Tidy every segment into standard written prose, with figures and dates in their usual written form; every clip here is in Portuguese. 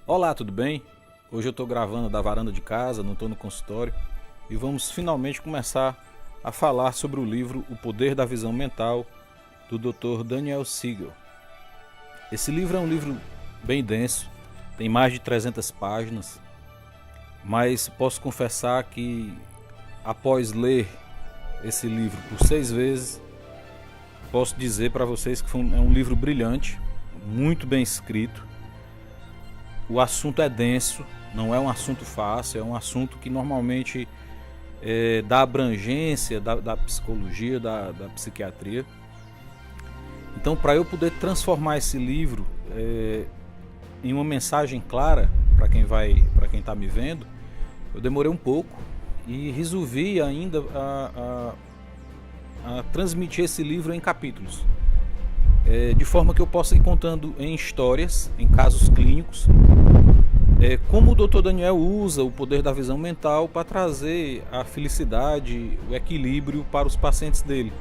Olá, tudo bem? Hoje eu estou gravando da varanda de casa, não estou no consultório, e vamos finalmente começar a falar sobre o livro O Poder da Visão Mental, do Dr. Daniel Siegel. Esse livro é um livro bem denso, tem mais de 300 páginas, mas posso confessar que após ler esse livro por 6 vezes, posso dizer para vocês que é um livro brilhante, muito bem escrito. O assunto é denso, não é um assunto fácil, é um assunto que normalmente dá abrangência da psicologia, da psiquiatria. Então, para eu poder transformar esse livro em uma mensagem clara para quem está me vendo, eu demorei um pouco e resolvi ainda a transmitir esse livro em capítulos. De forma que eu possa ir contando em histórias, em casos clínicos, como o Dr. Daniel usa o poder da visão mental para trazer a felicidade, o equilíbrio para os pacientes dele.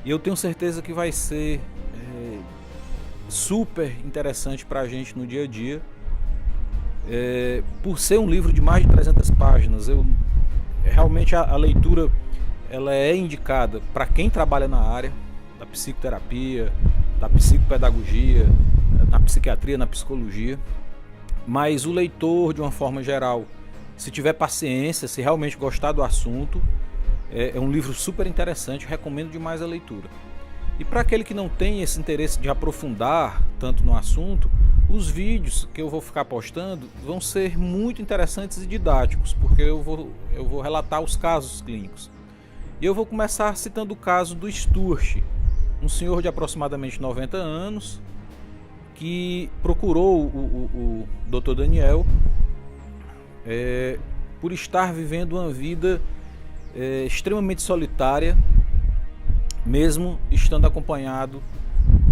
E eu tenho certeza que vai ser super interessante para a gente no dia a dia. Por ser um livro de mais de 300 páginas, realmente a leitura ela é indicada para quem trabalha na área da psicoterapia, da psicopedagogia, na psiquiatria, na psicologia. Mas o leitor, de uma forma geral, se tiver paciência, se realmente gostar do assunto, é um livro super interessante, recomendo demais a leitura. E para aquele que não tem esse interesse de aprofundar tanto no assunto, os vídeos que eu vou ficar postando vão ser muito interessantes e didáticos, porque eu vou relatar os casos clínicos. E eu vou começar citando o caso do Stuart, um senhor de aproximadamente 90 anos, que procurou o Dr. Daniel por estar vivendo uma vida extremamente solitária, mesmo estando acompanhado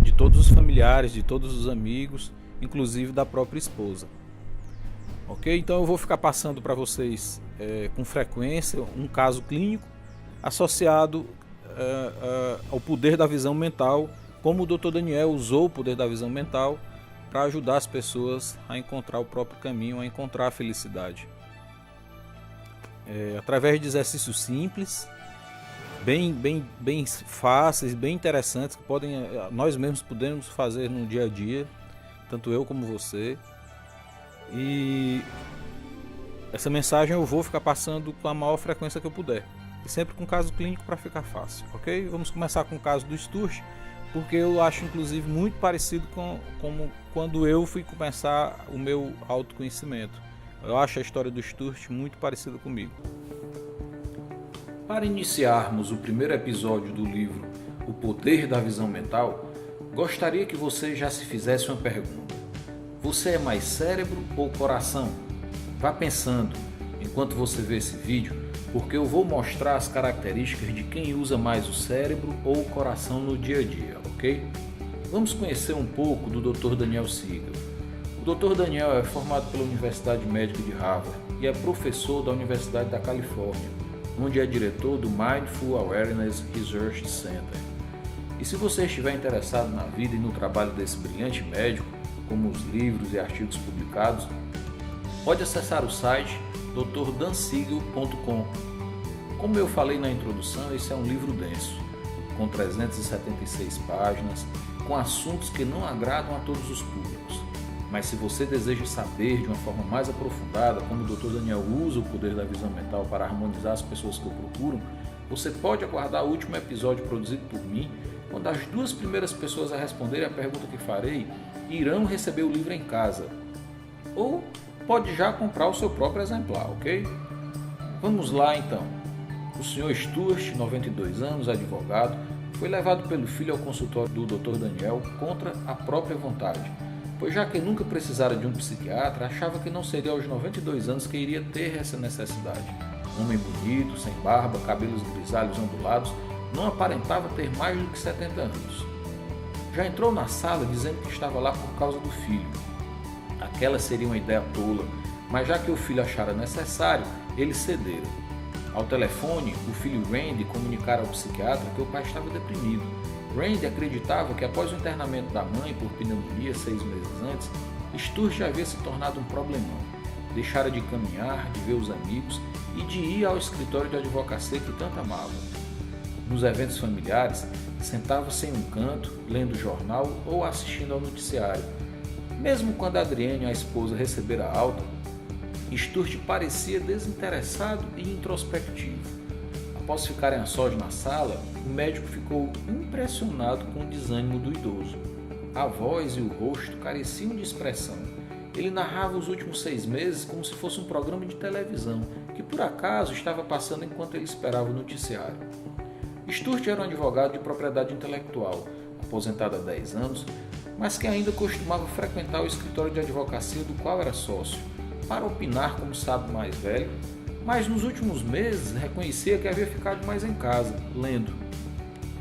de todos os familiares, de todos os amigos, inclusive da própria esposa. Ok? Então eu vou ficar passando para vocês com frequência um caso clínico associado ao poder da visão mental, como o Dr. Daniel usou o poder da visão mental para ajudar as pessoas a encontrar o próprio caminho, a encontrar a felicidade. Através de exercícios simples, bem fáceis, bem interessantes, que nós mesmos podemos fazer no dia a dia, tanto eu como você. E essa mensagem eu vou ficar passando com a maior frequência que eu puder, e sempre com caso clínico para ficar fácil, ok? Vamos começar com o caso do Stuart, porque eu acho inclusive muito parecido com quando eu fui começar o meu autoconhecimento. Eu acho a história do Stuart muito parecida comigo. Para iniciarmos o primeiro episódio do livro O Poder da Visão Mental, gostaria que você já se fizesse uma pergunta. Você é mais cérebro ou coração? Vá pensando enquanto você vê esse vídeo, porque eu vou mostrar as características de quem usa mais o cérebro ou o coração no dia a dia, ok? Vamos conhecer um pouco do Dr. Daniel Siegel. O Dr. Daniel é formado pela Universidade Médica de Harvard e é professor da Universidade da Califórnia, onde é diretor do Mindful Awareness Research Center. E se você estiver interessado na vida e no trabalho desse brilhante médico, como os livros e artigos publicados, pode acessar o site drdansiegel.com. Como eu falei na introdução, esse é um livro denso, com 376 páginas, com assuntos que não agradam a todos os públicos. Mas se você deseja saber de uma forma mais aprofundada como o Dr. Daniel usa o poder da visão mental para harmonizar as pessoas que o procuram, você pode aguardar o último episódio produzido por mim, quando as 2 primeiras pessoas a responderem a pergunta que farei irão receber o livro em casa. Ou pode já comprar o seu próprio exemplar, ok? Vamos lá então. O Sr. Stuart, 92 anos, advogado, foi levado pelo filho ao consultório do Dr. Daniel contra a própria vontade, pois já que nunca precisara de um psiquiatra, achava que não seria aos 92 anos que iria ter essa necessidade. Homem bonito, sem barba, cabelos grisalhos ondulados, não aparentava ter mais do que 70 anos. Já entrou na sala dizendo que estava lá por causa do filho. Aquela seria uma ideia tola, mas já que o filho achara necessário, ele cedera. Ao telefone, o filho Randy comunicara ao psiquiatra que o pai estava deprimido. Randy acreditava que após o internamento da mãe por pneumonia 6 meses antes, Sturge já havia se tornado um problemão. Deixara de caminhar, de ver os amigos e de ir ao escritório de advocacia que tanto amava. Nos eventos familiares, sentava-se em um canto, lendo jornal ou assistindo ao noticiário. Mesmo quando Adrienne, a esposa, recebera alta, Sturge parecia desinteressado e introspectivo. Após ficarem a sós na sala, o médico ficou impressionado com o desânimo do idoso. A voz e o rosto careciam de expressão. Ele narrava os últimos 6 meses como se fosse um programa de televisão, que por acaso estava passando enquanto ele esperava o noticiário. Sturge era um advogado de propriedade intelectual, aposentado há 10 anos, mas que ainda costumava frequentar o escritório de advocacia do qual era sócio, para opinar como sábio mais velho, mas nos últimos meses reconhecia que havia ficado mais em casa, lendo.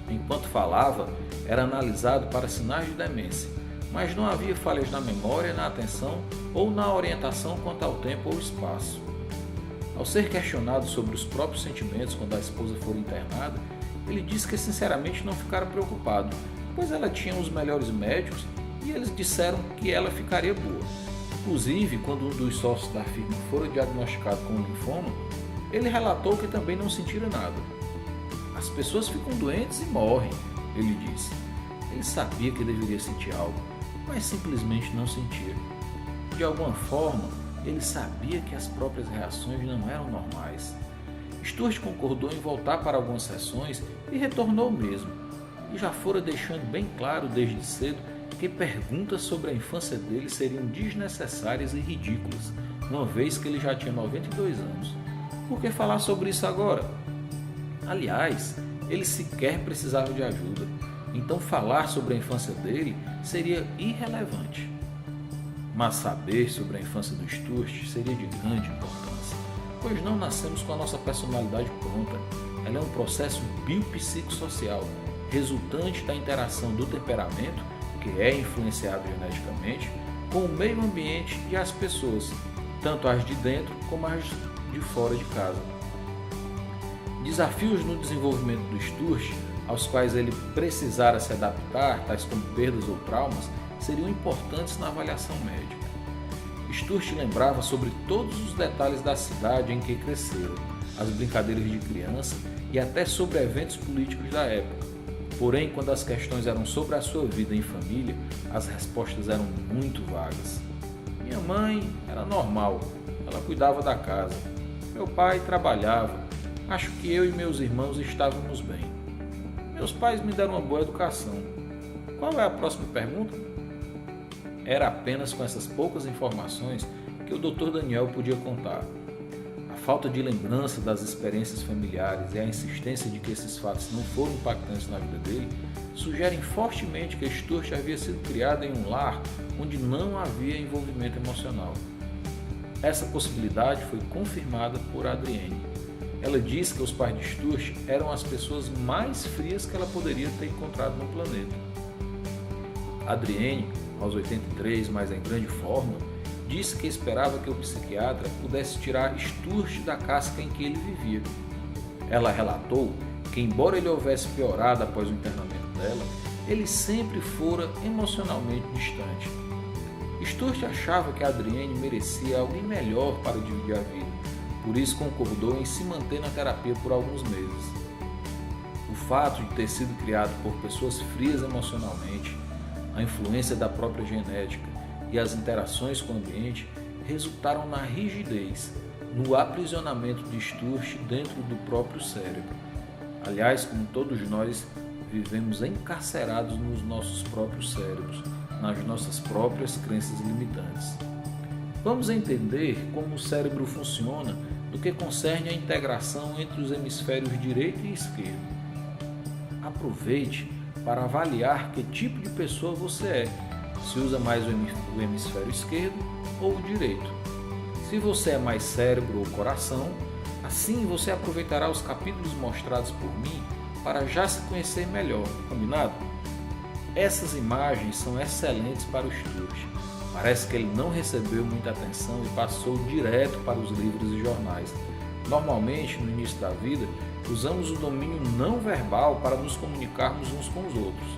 Enquanto falava, era analisado para sinais de demência, mas não havia falhas na memória, na atenção ou na orientação quanto ao tempo ou espaço. Ao ser questionado sobre os próprios sentimentos quando a esposa for internada, ele disse que sinceramente não ficara preocupado, pois ela tinha os melhores médicos e eles disseram que ela ficaria boa. Inclusive, quando um dos sócios da firma fora diagnosticado com linfoma, ele relatou que também não sentira nada. As pessoas ficam doentes e morrem, ele disse. Ele sabia que deveria sentir algo, mas simplesmente não sentia. De alguma forma, ele sabia que as próprias reações não eram normais. Sturge concordou em voltar para algumas sessões e retornou mesmo. E já fora deixando bem claro desde cedo que perguntas sobre a infância dele seriam desnecessárias e ridículas, uma vez que ele já tinha 92 anos. Por que falar sobre isso agora? Aliás, ele sequer precisava de ajuda, então falar sobre a infância dele seria irrelevante. Mas saber sobre a infância do Sturge seria de grande importância, pois não nascemos com a nossa personalidade pronta. Ela é um processo biopsicossocial, resultante da interação do temperamento, que é influenciado geneticamente, com o meio ambiente e as pessoas, tanto as de dentro como as de fora de casa. Desafios no desenvolvimento do Sturge, aos quais ele precisara se adaptar, tais como perdas ou traumas, seriam importantes na avaliação médica. Sturge lembrava sobre todos os detalhes da cidade em que crescera, as brincadeiras de criança e até sobre eventos políticos da época. Porém, quando as questões eram sobre a sua vida em família, as respostas eram muito vagas. Minha mãe era normal, ela cuidava da casa. Meu pai trabalhava, acho que eu e meus irmãos estávamos bem. Meus pais me deram uma boa educação. Qual é a próxima pergunta? Era apenas com essas poucas informações que o Dr. Daniel podia contar. A falta de lembrança das experiências familiares e a insistência de que esses fatos não foram impactantes na vida dele sugerem fortemente que Sturge havia sido criado em um lar onde não havia envolvimento emocional. Essa possibilidade foi confirmada por Adrienne. Ela disse que os pais de Sturge eram as pessoas mais frias que ela poderia ter encontrado no planeta. Adrienne, aos 83, mas em grande forma, disse que esperava que o psiquiatra pudesse tirar Sturge da casca em que ele vivia. Ela relatou que, embora ele houvesse piorado após o internamento dela, ele sempre fora emocionalmente distante. Sturge achava que Adrienne merecia alguém melhor para dividir a vida, por isso concordou em se manter na terapia por alguns meses. O fato de ter sido criado por pessoas frias emocionalmente, a influência da própria genética e as interações com o ambiente resultaram na rigidez, no aprisionamento de Sturge dentro do próprio cérebro. Aliás, como todos nós, vivemos encarcerados nos nossos próprios cérebros, nas nossas próprias crenças limitantes. Vamos entender como o cérebro funciona no que concerne à integração entre os hemisférios direito e esquerdo. Aproveite para avaliar que tipo de pessoa você é, se usa mais o hemisfério esquerdo ou o direito. Se você é mais cérebro ou coração, assim você aproveitará os capítulos mostrados por mim para já se conhecer melhor, combinado? Essas imagens são excelentes para o Sturge. Parece que ele não recebeu muita atenção e passou direto para os livros e jornais. Normalmente, no início da vida, usamos o domínio não verbal para nos comunicarmos uns com os outros.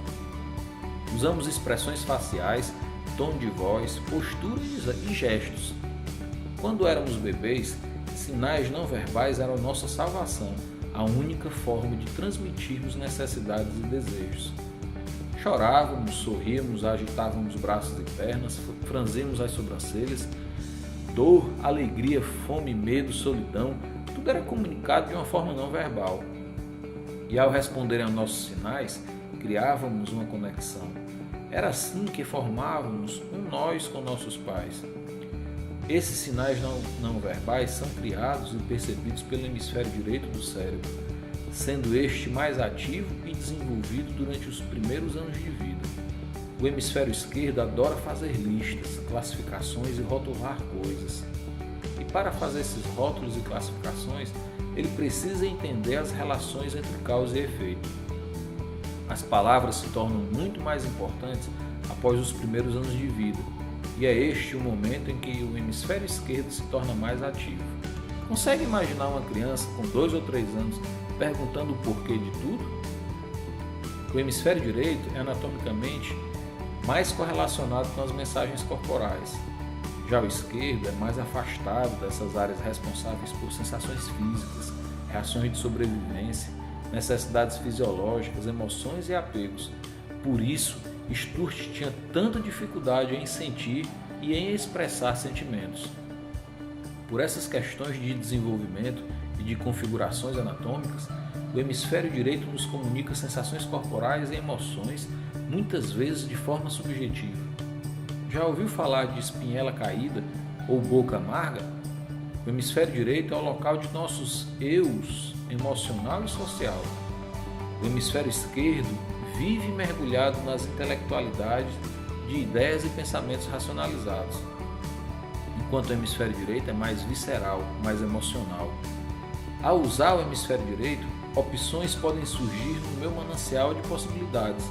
Usamos expressões faciais tom de voz, posturas e gestos. Quando éramos bebês, sinais não verbais eram nossa salvação, a única forma de transmitirmos necessidades e desejos. Chorávamos, sorríamos, agitávamos braços e pernas, franzíamos as sobrancelhas. Dor, alegria, fome, medo, solidão, tudo era comunicado de uma forma não verbal. E ao responderem aos nossos sinais, criávamos uma conexão. Era assim que formávamos um nós com nossos pais. Esses sinais não verbais são criados e percebidos pelo hemisfério direito do cérebro, sendo este mais ativo e desenvolvido durante os primeiros anos de vida. O hemisfério esquerdo adora fazer listas, classificações e rotular coisas. E para fazer esses rótulos e classificações, ele precisa entender as relações entre causa e efeito. As palavras se tornam muito mais importantes após os primeiros anos de vida, e é este o momento em que o hemisfério esquerdo se torna mais ativo. Consegue imaginar uma criança com 2 ou 3 anos perguntando o porquê de tudo? O hemisfério direito é anatomicamente mais correlacionado com as mensagens corporais. Já o esquerdo é mais afastado dessas áreas responsáveis por sensações físicas, reações de sobrevivência, necessidades fisiológicas, emoções e apegos. Por isso, Sturt tinha tanta dificuldade em sentir e em expressar sentimentos. Por essas questões de desenvolvimento e de configurações anatômicas, o hemisfério direito nos comunica sensações corporais e emoções, muitas vezes de forma subjetiva. Já ouviu falar de espinhela caída ou boca amarga? O hemisfério direito é o local de nossos eus emocional e social. O hemisfério esquerdo vive mergulhado nas intelectualidades de ideias e pensamentos racionalizados, enquanto o hemisfério direito é mais visceral, mais emocional. Ao usar o hemisfério direito, opções podem surgir no meu manancial de possibilidades,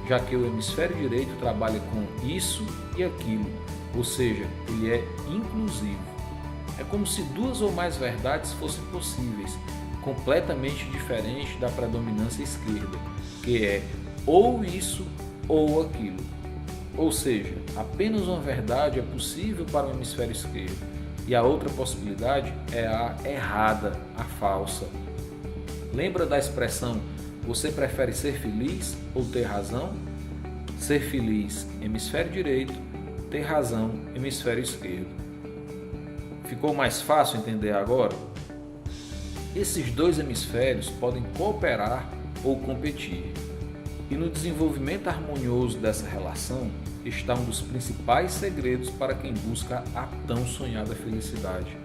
já que o hemisfério direito trabalha com isso e aquilo, ou seja, ele é inclusivo. É como se 2 ou mais verdades fossem possíveis, completamente diferente da predominância esquerda, que é ou isso ou aquilo. Ou seja, apenas uma verdade é possível para o hemisfério esquerdo e a outra possibilidade é a errada, a falsa. Lembra da expressão "você prefere ser feliz ou ter razão"? Ser feliz, hemisfério direito; ter razão, hemisfério esquerdo. Ficou mais fácil entender agora? Esses 2 hemisférios podem cooperar ou competir. E no desenvolvimento harmonioso dessa relação está um dos principais segredos para quem busca a tão sonhada felicidade.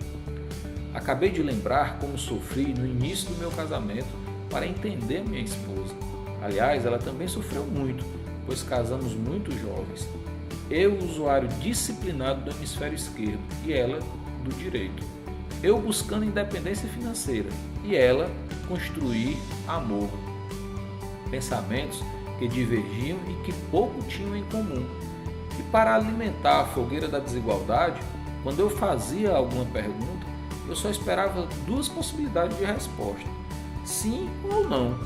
Acabei de lembrar como sofri no início do meu casamento para entender minha esposa. Aliás, ela também sofreu muito, pois casamos muito jovens. Eu, usuário disciplinado do hemisfério esquerdo, e ela do direito. Eu buscando independência financeira e ela construir amor. Pensamentos que divergiam e que pouco tinham em comum. E para alimentar a fogueira da desigualdade, quando eu fazia alguma pergunta, eu só esperava 2 possibilidades de resposta: sim ou não.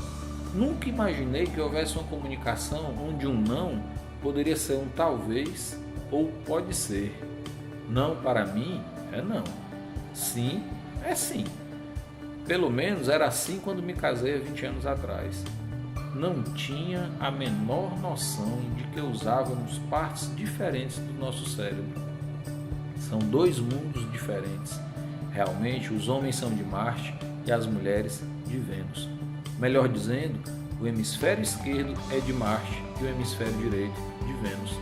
Nunca imaginei que houvesse uma comunicação onde um não poderia ser um talvez ou pode ser. Não para mim é não. Sim é sim. Pelo menos era assim quando me casei há 20 anos atrás. Não tinha a menor noção de que usávamos partes diferentes do nosso cérebro. São 2 mundos diferentes. Realmente, os homens são de Marte e as mulheres de Vênus. Melhor dizendo, o hemisfério esquerdo é de Marte e o hemisfério direito de Vênus.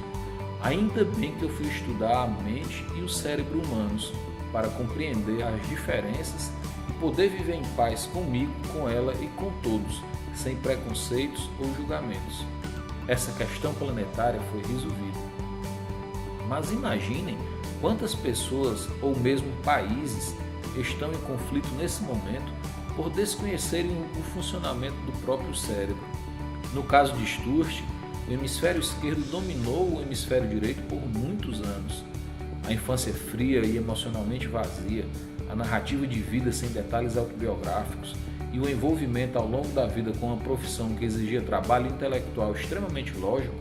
Ainda bem que eu fui estudar a mente e o cérebro humanos para compreender as diferenças e poder viver em paz comigo, com ela e com todos, sem preconceitos ou julgamentos. Essa questão planetária foi resolvida. Mas imaginem quantas pessoas ou mesmo países estão em conflito nesse momento por desconhecerem o funcionamento do próprio cérebro. No caso de Sturt, o hemisfério esquerdo dominou o hemisfério direito por muitos anos. A infância fria e emocionalmente vazia, a narrativa de vida sem detalhes autobiográficos e o envolvimento ao longo da vida com uma profissão que exigia trabalho intelectual extremamente lógico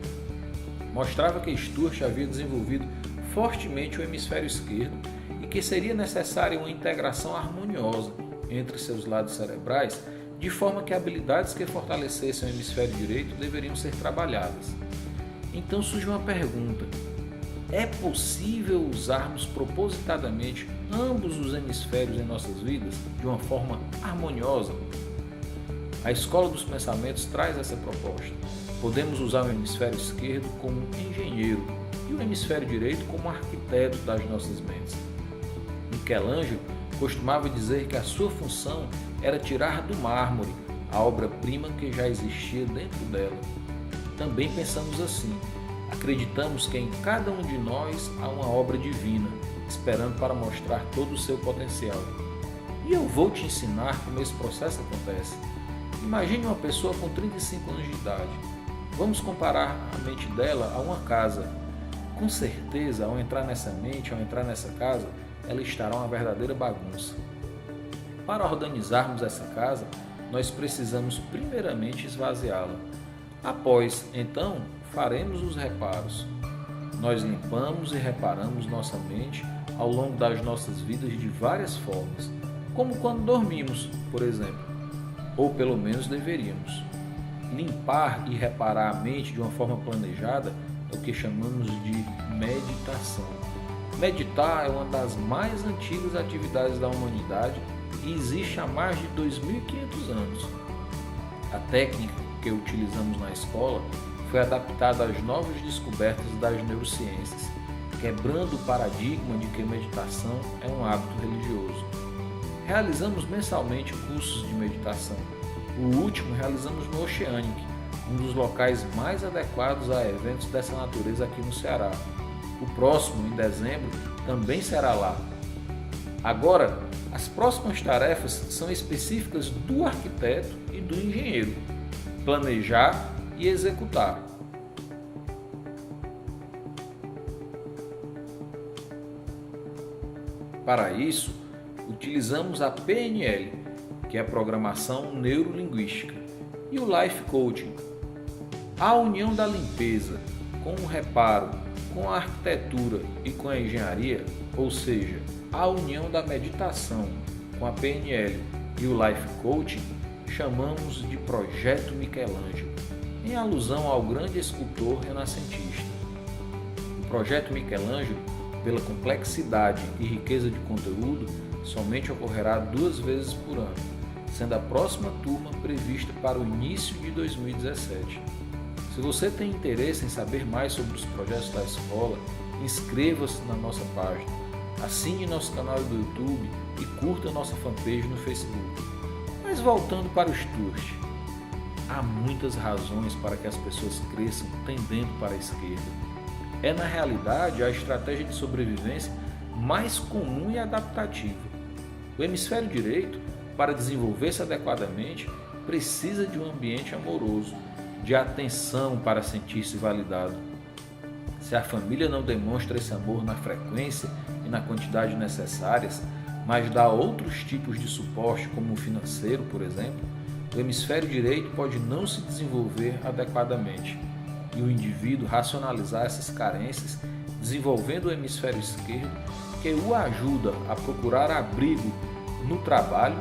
mostrava que Stuart havia desenvolvido fortemente o hemisfério esquerdo e que seria necessária uma integração harmoniosa entre seus lados cerebrais, de forma que habilidades que fortalecessem o hemisfério direito deveriam ser trabalhadas. Então surge uma pergunta: é possível usarmos propositadamente ambos os hemisférios em nossas vidas de uma forma harmoniosa? A Escola dos Pensamentos traz essa proposta. Podemos usar o hemisfério esquerdo como engenheiro e o hemisfério direito como arquiteto das nossas mentes. Michelangelo costumava dizer que a sua função era tirar do mármore a obra-prima que já existia dentro dela. Também pensamos assim. Acreditamos que em cada um de nós há uma obra divina, esperando para mostrar todo o seu potencial. E eu vou te ensinar como esse processo acontece. Imagine uma pessoa com 35 anos de idade. Vamos comparar a mente dela a uma casa. Com certeza, ao entrar nessa mente, ao entrar nessa casa, ela estará uma verdadeira bagunça. Para organizarmos essa casa, nós precisamos primeiramente esvaziá-la. Após, então, faremos os reparos. Nós limpamos e reparamos nossa mente ao longo das nossas vidas de várias formas, como quando dormimos, por exemplo, ou pelo menos deveríamos. Limpar e reparar a mente de uma forma planejada é o que chamamos de meditação. Meditar é uma das mais antigas atividades da humanidade e existe há mais de 2.500 anos. A técnica que utilizamos na escola foi adaptada às novas descobertas das neurociências, quebrando o paradigma de que meditação é um hábito religioso. Realizamos mensalmente cursos de meditação. O último realizamos no Oceanic, um dos locais mais adequados a eventos dessa natureza aqui no Ceará. O próximo, em dezembro, também será lá. Agora, as próximas tarefas são específicas do arquiteto e do engenheiro: planejar e executar. Para isso, utilizamos a PNL, que é a Programação Neurolinguística, e o Life Coaching. A união da limpeza com o reparo, com a arquitetura e com a engenharia, ou seja, a união da meditação com a PNL e o Life Coaching, chamamos de Projeto Michelangelo, em alusão ao grande escultor renascentista. O Projeto Michelangelo, pela complexidade e riqueza de conteúdo, somente ocorrerá 2 vezes por ano, sendo a próxima turma prevista para o início de 2017. Se você tem interesse em saber mais sobre os projetos da escola, inscreva-se na nossa página, assine nosso canal do YouTube e curta nossa fanpage no Facebook. Mas voltando para o Stuart, há muitas razões para que as pessoas cresçam tendendo para a esquerda. É na realidade a estratégia de sobrevivência mais comum e adaptativa. O hemisfério direito, para desenvolver-se adequadamente, precisa de um ambiente amoroso, de atenção para sentir-se validado. Se a família não demonstra esse amor na frequência e na quantidade necessárias, mas dá outros tipos de suporte, como o financeiro, por exemplo, o hemisfério direito pode não se desenvolver adequadamente e o indivíduo racionalizar essas carências, desenvolvendo o hemisfério esquerdo, que o ajuda a procurar abrigo no trabalho,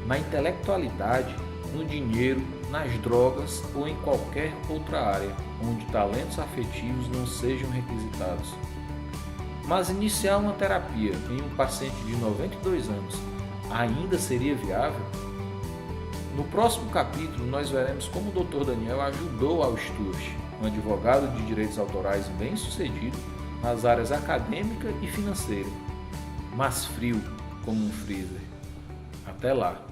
na intelectualidade, no dinheiro, nas drogas ou em qualquer outra área onde talentos afetivos não sejam requisitados. Mas iniciar uma terapia em um paciente de 92 anos ainda seria viável? No próximo capítulo nós veremos como o Dr. Daniel ajudou ao Stuart, um advogado de direitos autorais bem-sucedido nas áreas acadêmica e financeira, mas frio como um freezer. Até lá!